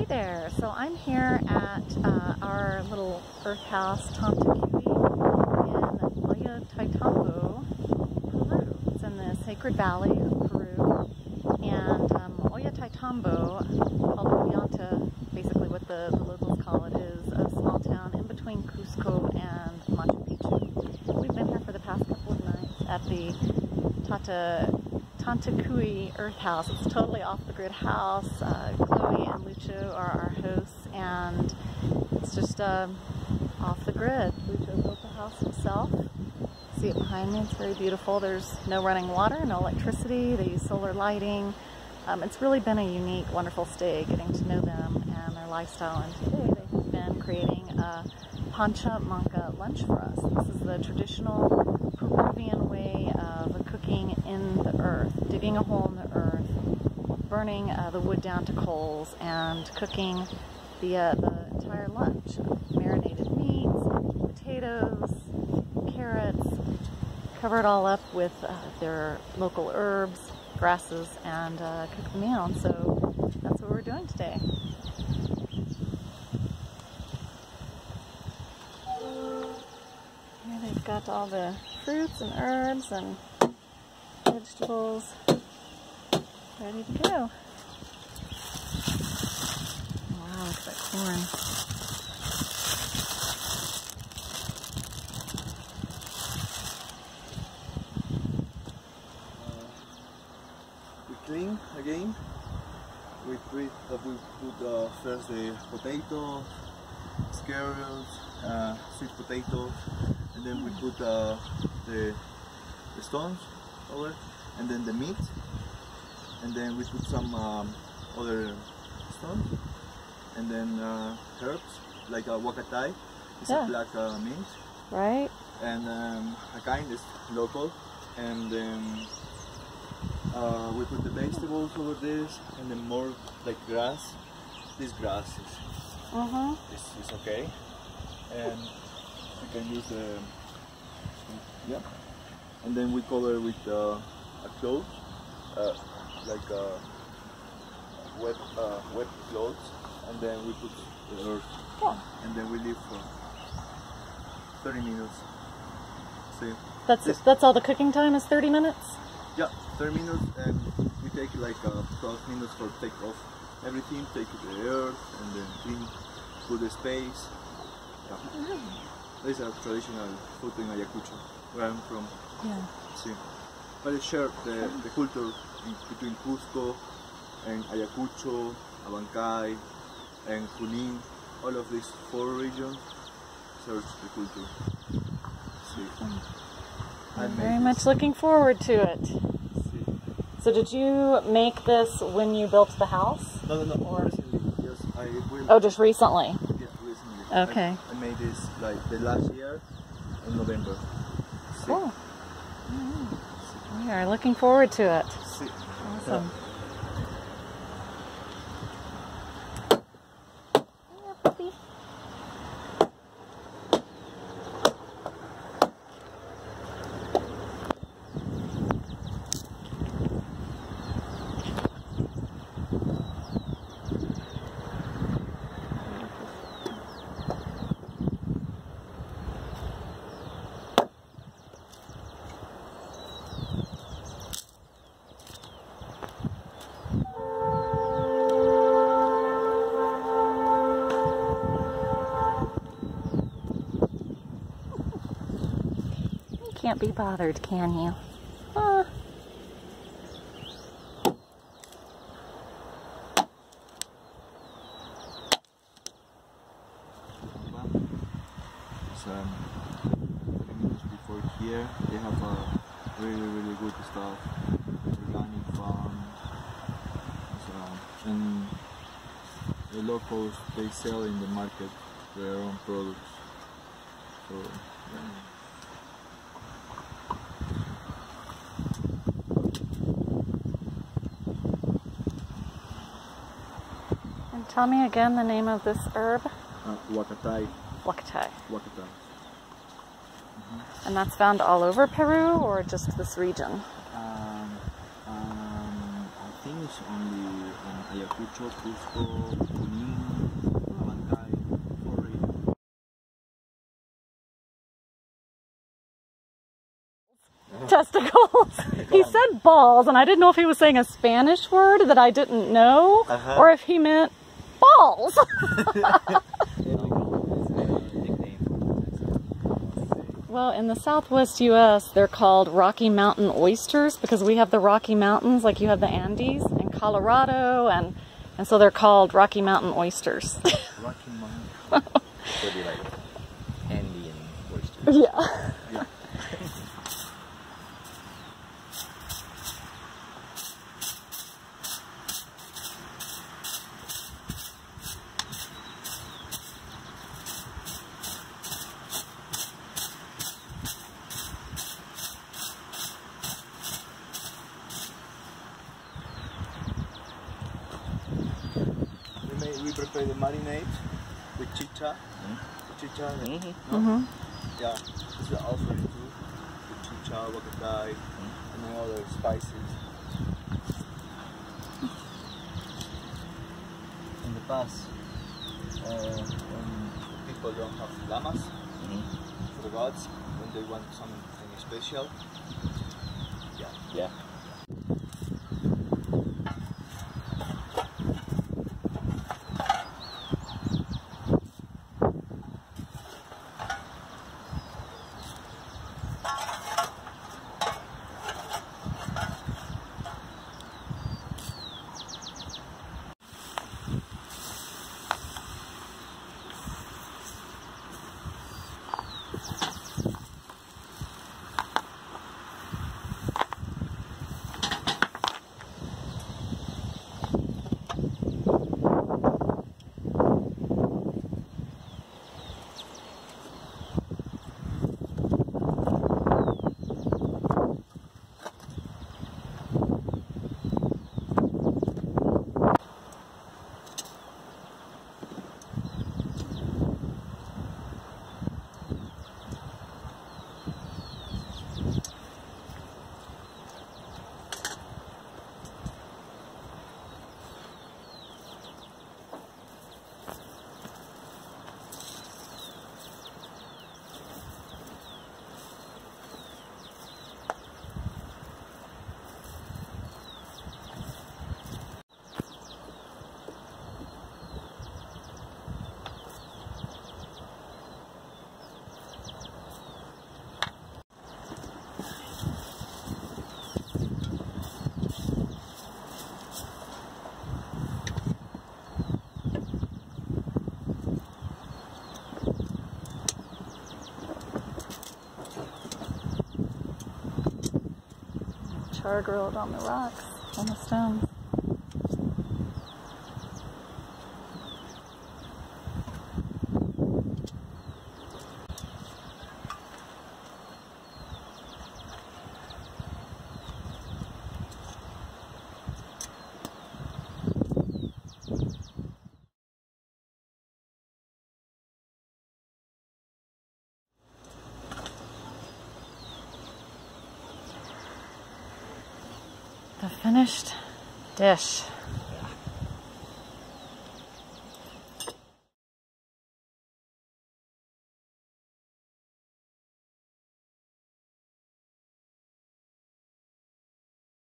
Hey there, so I'm here at our little earth house, Tantacuy, in Ollantaytambo, Peru. It's in the Sacred Valley of Peru, and Ollantaytambo, called Ollanta, basically what the locals call it, is a small town in between Cusco and Machu Picchu. We've been here for the past couple of nights at the Tantacuy Earth House. It's a totally off-the-grid house. Chloe and Lucho are our hosts, and it's just off the grid. Lucho built the house himself. See it behind me? It's very beautiful. There's no running water, no electricity. They use solar lighting. It's really been a unique, wonderful stay, getting to know them and their lifestyle. And today they have been creating a Pachamanca lunch for us. This is the traditional Peruvian way of cooking in the earth, digging a hole in the earth, burning the wood down to coals, and cooking the entire lunch. Marinated meats, potatoes, carrots, cover it all up with their local herbs, grasses, and cook the meal. And so that's what we're doing today. Here they've got all the fruits and herbs and vegetables ready to go. Wow, look at that corn. We clean again. We put first the potato, squirrels, sweet potatoes, and then we put the stones over, and then the meat, and then we put some other stones, and then herbs like huacatai. It's a black mint, right? And a kind is local, and then we put the vegetables over this, and then more like grass. This grass is okay, and we can use the and then we cover with a cloth, like wet clothes, and then we put the earth, and then we leave for 30 minutes. See, that's all the cooking time is 30 minutes? Yeah, 30 minutes, and we take like 12 minutes for take off everything, take the earth, and then clean, put the space. Yeah. This is a traditional food in Ayacucho, where I'm from. Yeah. See, but it's shared the culture between Cusco and Ayacucho, Abancay, and Junín. All of these 4 regions serve the culture. See. I'm very much looking forward to it. So did you make this when you built the house? No, or recently. Yes, I will. Oh, just recently? Yeah, recently. Okay. I made this like the last year in November. Cool. We are looking forward to it. Sí. Awesome. Yeah, puppy. Can't be bothered, can you? So, 30 minutes before here, they have a really good stuff, organic farm, and the locals, they sell in the market their own products. So, yeah. Tell me again the name of this herb. Huacatai. Huacatai. Huacatai. And that's found all over Peru, or just this region? I think it's only in Ayacucho, Cusco, Junín, testicles. He said balls, and I didn't know if he was saying a Spanish word that I didn't know, or if he meant balls. Well, in the Southwest U.S., they're called Rocky Mountain oysters because we have the Rocky Mountains, like you have the Andes in Colorado, and so they're called Rocky Mountain oysters. Rocky Mountain. So they like Andean oysters. Yeah. Yeah. We prepare the marinade with chicha. Chicha, no? Yeah, it's the offering too. With chicha, wakatai, and other spices. In the past, when people don't have llamas for the gods, when they want something special, Yeah. Char grilled on the rocks, on the stones. The finished dish.